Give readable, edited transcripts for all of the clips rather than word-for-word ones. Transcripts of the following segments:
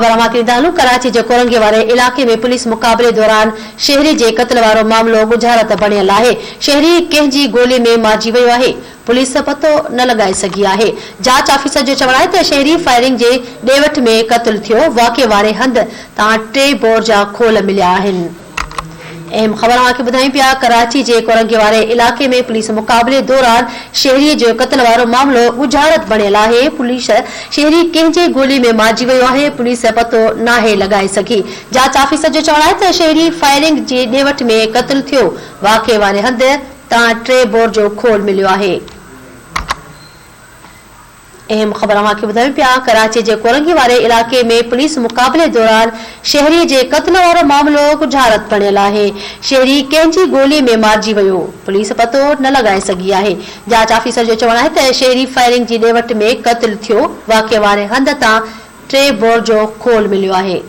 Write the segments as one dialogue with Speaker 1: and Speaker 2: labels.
Speaker 1: कराची जे कोरंगी वारे इलाके में पुलिस मुकाबले दौरान शहरी जे कत्ल वारो मामलो गुजारत बणियल आहे। शहरी कंहिंजी गोली में मारिजी वियो आहे। पुलिस पतो न लगाए सघी आहे। जांच ऑफिसर जो चवण आहे त शहरी फायरिंग जे डेवठ में कत्ल थियो। वाक़े वारे हंध तां 3 बोर जा खोल मिलिया आहिनि। अहम खबर के बुधाई पिया कराची जे कोरंगी वारे इलाके में पुलिस मुकाबले दौरान शहरी जो कत्ल वारो मामलो गुजारत बणियल आहे। पुलिस शहरी कंहिंजे गोली में मारिजी वियो आहे। पुलिस पतो नाहे लगाए सघी। जांच ऑफिसर जो चवण आहे त शहरी फायरिंग जे डेवठ में कत्ल थियो। वाक़े वारे हंध तां 3 बोर जो खोल मिलियो आहे। अहम खबर के बुधाई पिया कराची जे कोरंगी वारे इलाके में पुलिस मुकाबले दौरान शहरी जे कत्ल वारो मामलो गुजारत बणियल आहे। शहरी कंहिंजी गोली में मारिजी वियो। पुलिस पतो न लगाए सघी आहे। जांच ऑफिसर जो चवण आहे त शहरी फायरिंग जी डेवठ में कत्ल थियो। वाक़े वारे हंध तां 3 बोर जो खोल मिलियो आहे।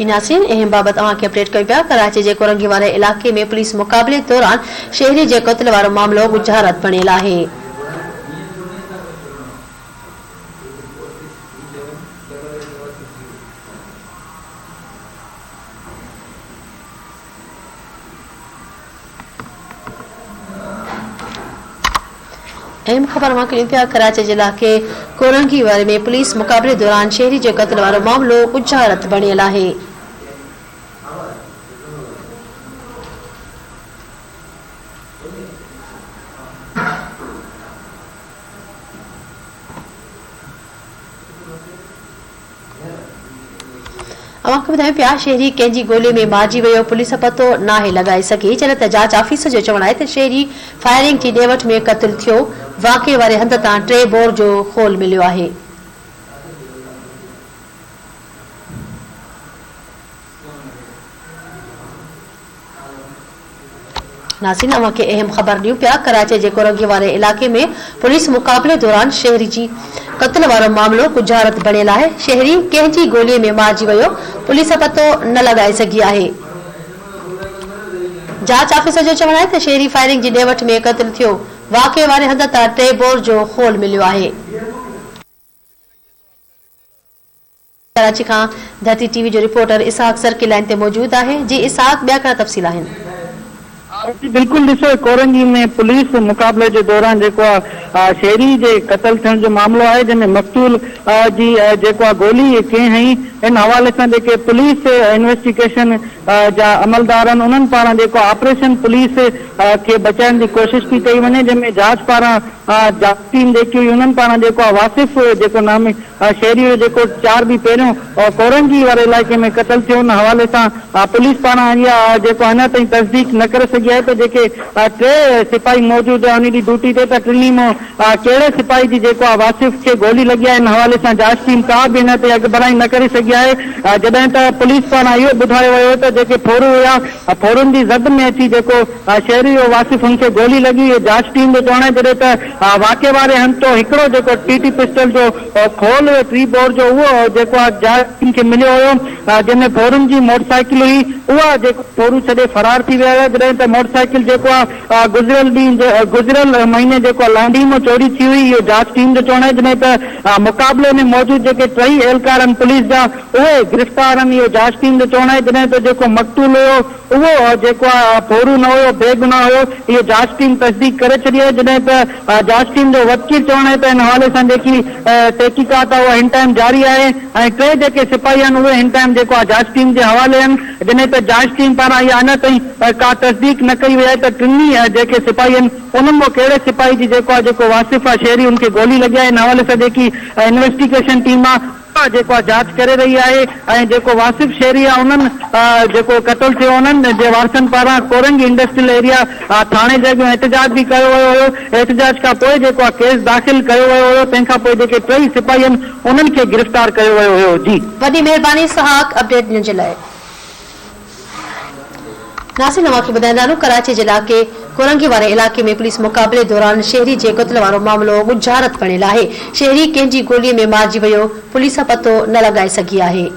Speaker 1: नाज़रीन अहम बाबत के अपडेट कयूं पिया। कराची जे कोरंगी वारे इलाके में पुलिस मुकाबले दौरान शहरी जे कत्ल वारो मामलो गुजारत बणियल आहे। अहम खबर पिया कराची जिला के कोरंगी वारे में पुलिस मुकाबले दौरान शहरी जे कत्ल वारो मामलो गुजारत बणियल आहे। पिया शहरी कंहिंजी गोली में मारिजी वियो। पुलिस पतो नाहे लगाए सघी। जॾहिं त जांच ऑफिसर जो चवण आहे त शहरी फायरिंग जी डेवठ में कत्ल थियो। वाक़े वारे हंध तां 3 बोर जो खोल मिलियो आहे। नाज़रीन अहम खबर ॾियूं पिया। कराची जे कोरंगी वारे इलाके में पुलिस मुकाबले दौरान शहरी जी कत्ल वारो मामलो गुजारत बणियल आहे। शहरी कंहिंजी गोली में मारिजी वियो। पुलिस पतो न लगाए सघी आहे। जांच ऑफिसर जो चवण आहे त शहरी फायरिंग जी डेवठ में कत्ल थियो। वाक़े वारे हंध तां 3 बोर जो खोल मिलियो आहे। कराची खां धरती टीवी जो रिपोर्टर इसहाक सर्किल लाइन ते मौजूद आहे। जी इसहाक, ॿिया कहिड़ा तफ़सील आहिनि?
Speaker 2: बिल्कुल ॾिसो, कोरंगी में पुलिस मुकाबले जे दौरान शहरी जे कत्ल थियण जो मामलो है, जंहिंमें मक़तूल जी गोली कंहिं हई। इन हवाले से पुलिस इन्वेस्टिगेशन जा अमलदार उन्हनि पारां ऑपरेशन पुलिस के बचाइण की कोशिश की कई वने, जंहिंमें जांच पारां जांच टीम उन्हनि पारां वासिफ नामी शहरी जो 4 ॾींहं पहिरियों कोरंगी वारे इलाके में कत्ल थियो। उन हवाले से पुलिस पारां अञा ताईं तस्दीक न करे सघी है। तो 3 सिपाही मौजूद है उन ड्यूटी ते, टिनी में कहिड़े सिपाही की वासिफ के गोली लगी है। इन हवाले से जांच टीम का भी इन ते अॻुभराई न करे सघी है। जॾहिं त पुलिस पारां इहो ॿुधायो वियो त फोरू हुआ, फोरुनि की जद में अची शहरी वासिफ उनके गोली लगी। जांच टीम जो चवण है जॾहिं त वाक़े वारे हंध तो हिकिड़ो TT पिस्टल जो खोल 3 बोर जो उहो जांच टीम के मिलियो हुयो, जंहिंमें फोरुनि जी मोटरसाइकिल हुई उहा फोरू छॾे फरार थी विया। जॾहिं त मोटरसाइकिल गुज़िरियल महीने लांडी में चोरी थी हुई। इहो जांच टीम जो चवण है। जॾहिं त मुकाबले में मौजूद 3 एहलकार पुलिस जा उहे गिरफ्तार आहिनि। इहो जांच टीम जो चवण है। जॾहिं त मक़तूल हुयो उहो फोरू न हुयो, बेगुना हुयो। इहो जांच टीम तस्दीक करे छॾी है। जॾहिं त जांच टीम जो वकील चवण है त इन हवाले से तहकीकात उहा हिन टाइम जारी है। ऐं 3 सिपाही आहिनि उहे हिन टाइम जांच टीम के हवाले आहिनि। जॾहिं त जांच टीम पारां इहा अञा ताईं का तस्दीक न कई वई आहे त टिनी सिपाही आहिनि उन्हनि में कहिड़े सिपाही जी वासिफ आहे शहरी उनके गोली लगी है। इन हवाले से इन्वेस्टिगेशन टीम जांच करे रही है। वासिफ शहरी है उन्हनि कत्ल थियो उन्हनि जे वारसनि पारां कोरंगी इंडस्ट्रियल एरिया थाने जॻह एहतजाज भी कयो वियो हुयो। एहतजाज खां पोइ केस दाख़िल कयो वियो हुयो। तंहिंखां पोइ 3 सिपाही आहिनि उन्हनि खे गिरफ्तार कयो वियो हुयो। जी
Speaker 1: वॾी महिरबानी सहाक अपडेट ॾियण जे लाइ। नासिर नवाकी ॿुधाईंदा कराची जिला के कोरंगी वारे इलाके में पुलिस मुकाबले दौरान शहरी जे कत्ल वारो मामलो गुजारत बणियल आहे। शहरी कंहिंजी गोली में मारिजी वियो। पुलिस पतो न लगाए सघी आहे।